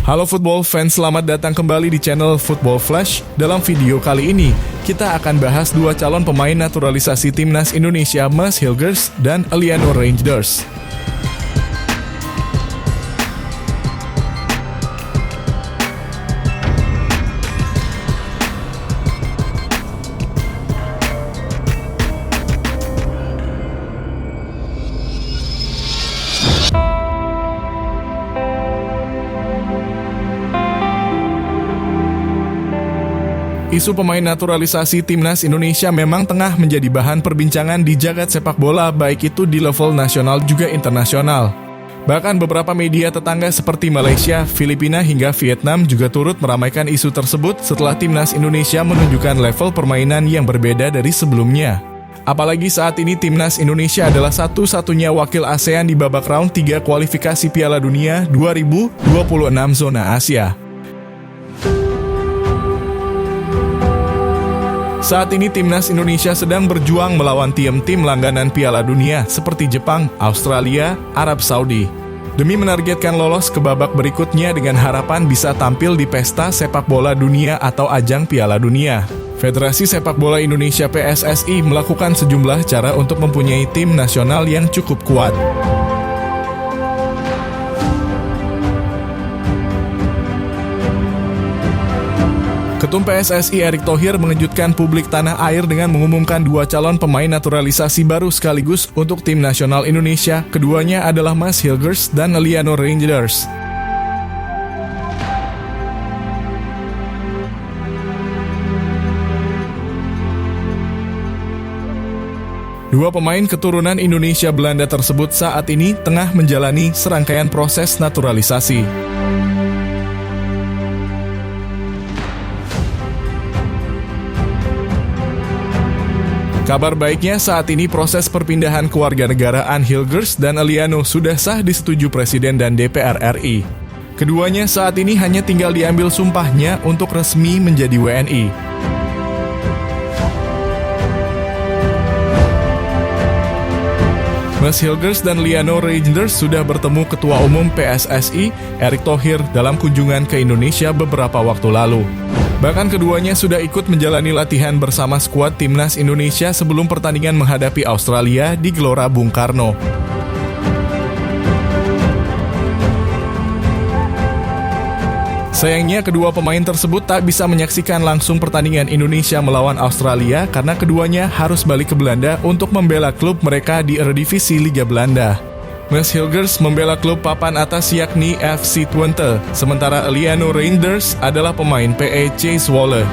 Halo football fans, selamat datang kembali di channel Football Flash. Dalam video kali ini, kita akan bahas dua calon pemain naturalisasi timnas Indonesia, Mads Hilgers dan Eliano Reijnders. Isu pemain naturalisasi timnas Indonesia memang tengah menjadi bahan perbincangan di jagat sepak bola, baik itu di level nasional juga internasional. Bahkan beberapa media tetangga seperti Malaysia, Filipina hingga Vietnam juga turut meramaikan isu tersebut setelah timnas Indonesia menunjukkan level permainan yang berbeda dari sebelumnya. Apalagi saat ini timnas Indonesia adalah satu-satunya wakil ASEAN di babak round 3 kualifikasi Piala Dunia 2026 zona Asia. Saat ini timnas Indonesia sedang berjuang melawan tim-tim langganan Piala Dunia seperti Jepang, Australia, Arab Saudi, demi menargetkan lolos ke babak berikutnya dengan harapan bisa tampil di pesta sepak bola dunia atau ajang Piala Dunia. Federasi Sepak Bola Indonesia PSSI melakukan sejumlah cara untuk mempunyai tim nasional yang cukup kuat. Ketum PSSI Erick Thohir mengejutkan publik tanah air dengan mengumumkan dua calon pemain naturalisasi baru sekaligus untuk tim nasional Indonesia. Keduanya adalah Mads Hilgers dan Eliano Reijnders. Dua pemain keturunan Indonesia Belanda tersebut saat ini tengah menjalani serangkaian proses naturalisasi. Kabar baiknya saat ini proses perpindahan kewarganegaraan Hilgers dan Eliano sudah sah disetujui Presiden dan DPR RI. Keduanya saat ini hanya tinggal diambil sumpahnya untuk resmi menjadi WNI. Mads Hilgers dan Eliano Reijnders sudah bertemu Ketua Umum PSSI Erick Thohir dalam kunjungan ke Indonesia beberapa waktu lalu. Bahkan keduanya sudah ikut menjalani latihan bersama skuad timnas Indonesia sebelum pertandingan menghadapi Australia di Gelora Bung Karno. Sayangnya kedua pemain tersebut tak bisa menyaksikan langsung pertandingan Indonesia melawan Australia karena keduanya harus balik ke Belanda untuk membela klub mereka di Eredivisie Liga Belanda. Mads Hilgers membela klub papan atas yakni FC Twente, sementara Eliano Reijnders adalah pemain PEC Zwolle.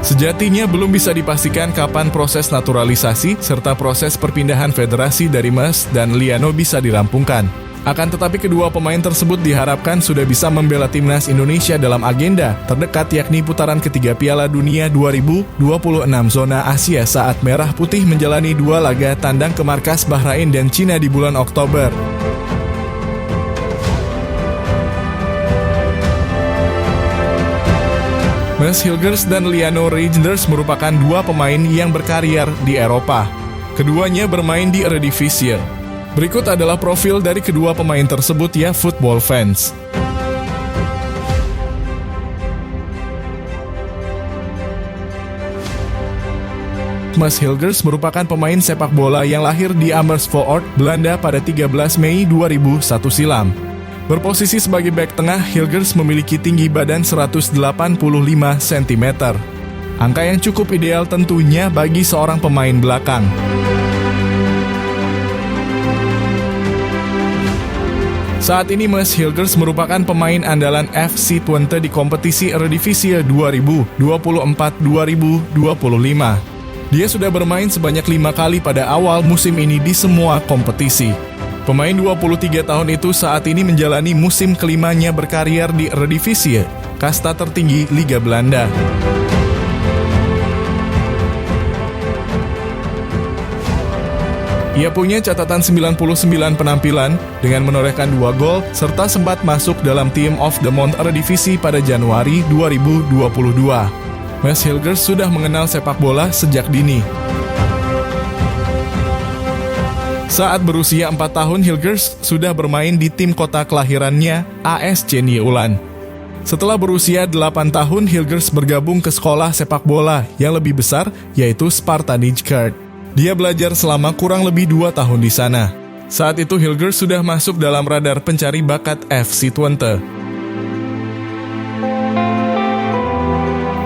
Sejatinya belum bisa dipastikan kapan proses naturalisasi serta proses perpindahan federasi dari Mads dan Eliano bisa dirampungkan. Akan tetapi kedua pemain tersebut diharapkan sudah bisa membela timnas Indonesia dalam agenda terdekat yakni putaran ketiga Piala Dunia 2026 zona Asia saat Merah Putih menjalani dua laga tandang ke markas Bahrain dan Cina di bulan Oktober. Mads Hilgers dan Eliano Reijnders merupakan dua pemain yang berkarier di Eropa. Keduanya bermain di Eredivisie. Berikut adalah profil dari kedua pemain tersebut ya football fans. Mads Hilgers merupakan pemain sepak bola yang lahir di Amersfoort, Belanda pada 13 Mei 2001 silam. Berposisi sebagai bek tengah, Hilgers memiliki tinggi badan 185 cm. Angka yang cukup ideal tentunya bagi seorang pemain belakang. Saat ini Mads Hilgers merupakan pemain andalan FC Twente di kompetisi Eredivisie 2024-2025. Dia sudah bermain sebanyak 5 kali pada awal musim ini di semua kompetisi. Pemain 23 tahun itu saat ini menjalani musim kelimanya berkarier di Eredivisie, kasta tertinggi Liga Belanda. Ia punya catatan 99 penampilan dengan menorehkan 2 gol serta sempat masuk dalam Team of the Month Eredivisie pada Januari 2022. Mads Hilgers sudah mengenal sepak bola sejak dini. Saat berusia 4 tahun, Hilgers sudah bermain di tim kota kelahirannya, AS Chenie Ulan. Setelah berusia 8 tahun, Hilgers bergabung ke sekolah sepak bola yang lebih besar, yaitu Sparta Nijkart. Dia belajar selama kurang lebih 2 tahun di sana. Saat itu Hilgers sudah masuk dalam radar pencari bakat FC Twente.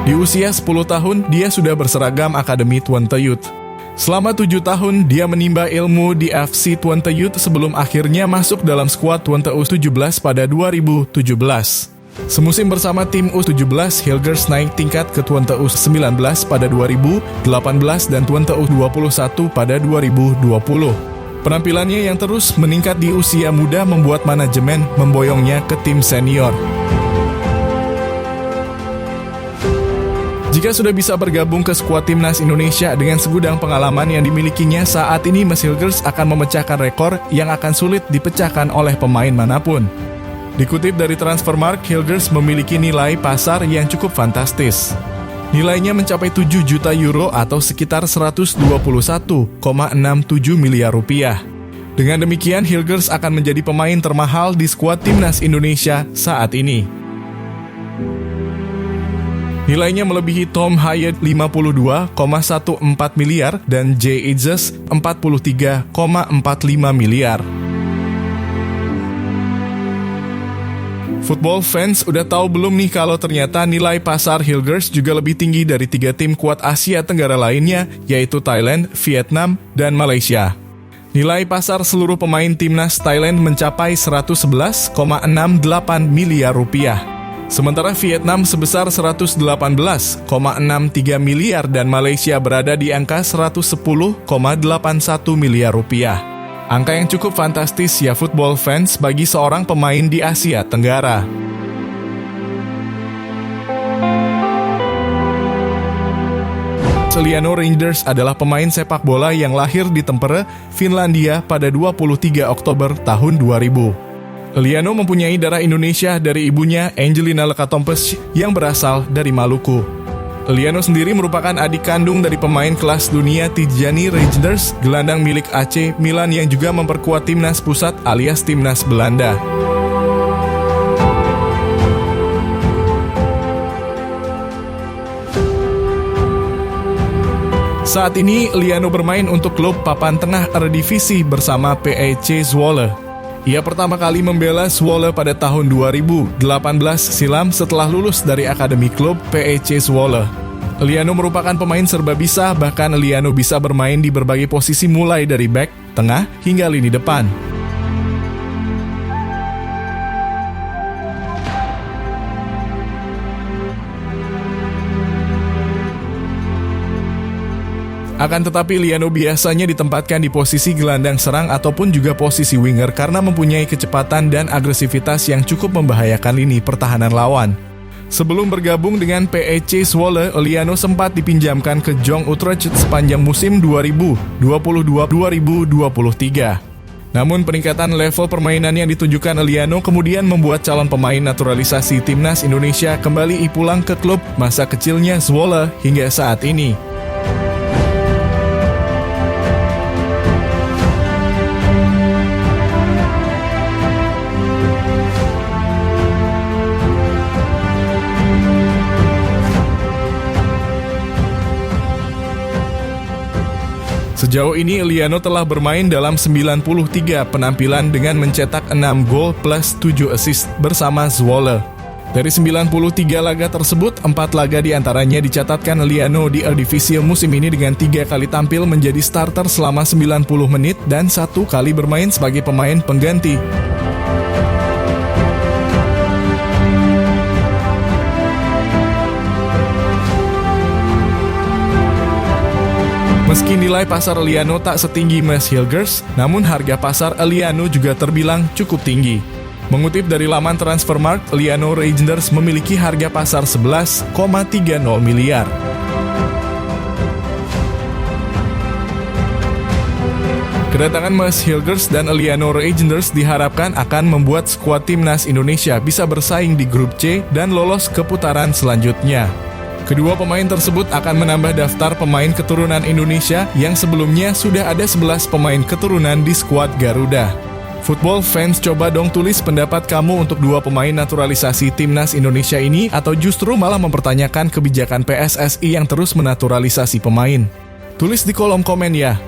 Di usia 10 tahun, dia sudah berseragam Akademi Twente Youth. Selama 7 tahun, dia menimba ilmu di FC Twente Youth sebelum akhirnya masuk dalam skuad Twente U17 pada 2017. Semusim bersama tim U17, Hilgers naik tingkat ke Twente U19 pada 2018 dan Twente U21 pada 2020. Penampilannya yang terus meningkat di usia muda membuat manajemen memboyongnya ke tim senior. Jika sudah bisa bergabung ke skuad timnas Indonesia dengan segudang pengalaman yang dimilikinya saat ini, Mas Hilgers akan memecahkan rekor yang akan sulit dipecahkan oleh pemain manapun. Dikutip dari Transfermarkt, Hilgers memiliki nilai pasar yang cukup fantastis. Nilainya mencapai 7 juta euro atau sekitar 121,67 miliar rupiah. Dengan demikian, Hilgers akan menjadi pemain termahal di skuad timnas Indonesia saat ini. Nilainya melebihi Tom Hyatt 52,14 miliar dan Jay Itzes 43,45 miliar. Football fans udah tahu belum nih kalau ternyata nilai pasar Hilgers juga lebih tinggi dari 3 tim kuat Asia Tenggara lainnya, yaitu Thailand, Vietnam, dan Malaysia. Nilai pasar seluruh pemain timnas Thailand mencapai 111,68 miliar rupiah. Sementara Vietnam sebesar 118,63 miliar dan Malaysia berada di angka 110,81 miliar rupiah. Angka yang cukup fantastis ya football fans bagi seorang pemain di Asia Tenggara. Liano Rangers adalah pemain sepak bola yang lahir di Tampere, Finlandia pada 23 Oktober tahun 2000. Liano mempunyai darah Indonesia dari ibunya Angelina Lekatompes yang berasal dari Maluku. Liano sendiri merupakan adik kandung dari pemain kelas dunia Tijani Reijnders, gelandang milik AC Milan yang juga memperkuat timnas pusat alias timnas Belanda. Saat ini Liano bermain untuk klub papan tengah Eredivisie bersama PEC Zwolle. Ia pertama kali membela Zwolle pada tahun 2018 silam setelah lulus dari akademi klub PEC Zwolle. Liano merupakan pemain serba bisa, bahkan Liano bisa bermain di berbagai posisi mulai dari bek, tengah, hingga lini depan. Akan tetapi Liano biasanya ditempatkan di posisi gelandang serang ataupun juga posisi winger karena mempunyai kecepatan dan agresivitas yang cukup membahayakan lini pertahanan lawan. Sebelum bergabung dengan PEC Zwolle, Liano sempat dipinjamkan ke Jong Utrecht sepanjang musim 2022-2023. Namun peningkatan level permainan yang ditunjukkan Liano kemudian membuat calon pemain naturalisasi timnas Indonesia kembali pulang ke klub masa kecilnya Zwolle hingga saat ini. Sejauh ini Liano telah bermain dalam 93 penampilan dengan mencetak 6 gol plus 7 assist bersama Zwolle. Dari 93 laga tersebut, 4 laga diantaranya dicatatkan Liano di Eredivisie musim ini dengan 3 kali tampil menjadi starter selama 90 menit dan 1 kali bermain sebagai pemain pengganti. Meski nilai pasar Liano tak setinggi Mas Hilgers, namun harga pasar Liano juga terbilang cukup tinggi. Mengutip dari laman Transfermarkt, Liano Reijnders memiliki harga pasar 11,30 miliar. Kedatangan Mas Hilgers dan Liano Reijnders diharapkan akan membuat skuad timnas Indonesia bisa bersaing di grup C dan lolos ke putaran selanjutnya. Kedua pemain tersebut akan menambah daftar pemain keturunan Indonesia yang sebelumnya sudah ada 11 pemain keturunan di skuad Garuda. Football fans, coba dong tulis pendapat kamu untuk dua pemain naturalisasi timnas Indonesia ini, atau justru malah mempertanyakan kebijakan PSSI yang terus menaturalisasi pemain. Tulis di kolom komen ya.